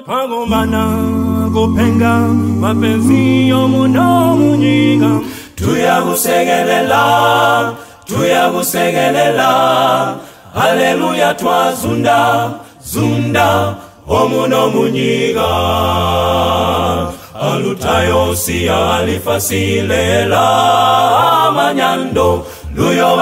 Wagombana kupenga mapenzi yomuno munyiga. Tuyagusegelela Haleluya twazunda zunda omuno munyiga. Alutayo siya alifasilela manyando luyo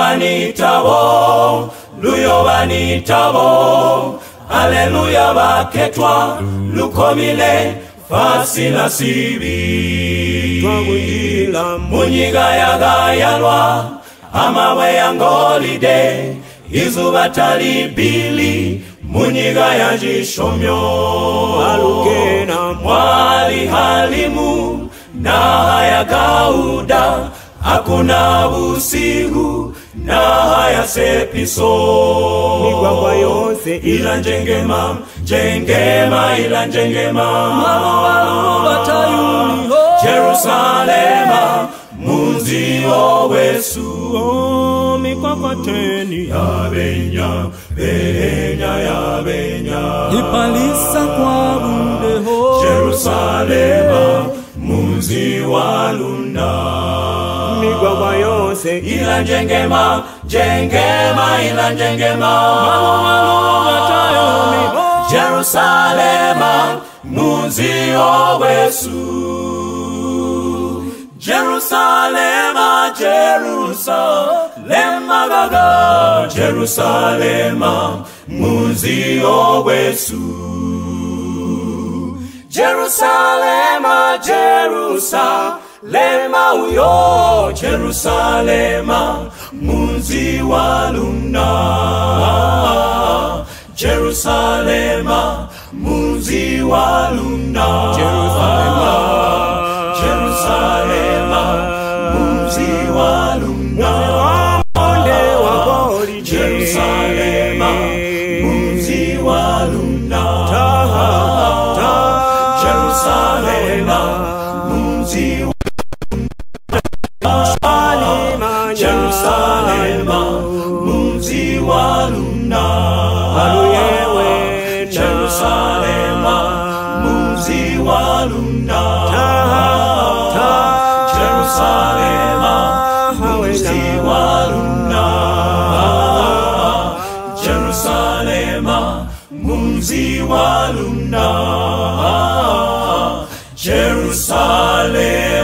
banitabo Haleluya baketwa lukomile fasila sibi. Twagundila munyiga yagayalwa amawe yangolide izuba talibili munyiga yajishomyo. Alugena mwali halimu na haya gauda hakuna busigu na haya sepiso. Migwagwa yose ila njengema Jerusalema munzio wesu. Migwagwa teni yabenya ipalisa kwa bundeho. Jerusalema munzi walunda. Migwagwa yose ila njengema Jerusalema munzio wesu. Jerusalema gaga Jerusalema munzio wesu. Jerusalema uyo Jerusalema munzi waluna. Jerusalema munzi waluna. Jerusalema munzi waluna. Jerusalema munzi waluna. Jerusalema munzi Jerusalema munzi waluna. Jerusalema munzi waluna. Jerusalema munzi waluna. Jerusalema munzi waluna. Jerusalema Jerusalem.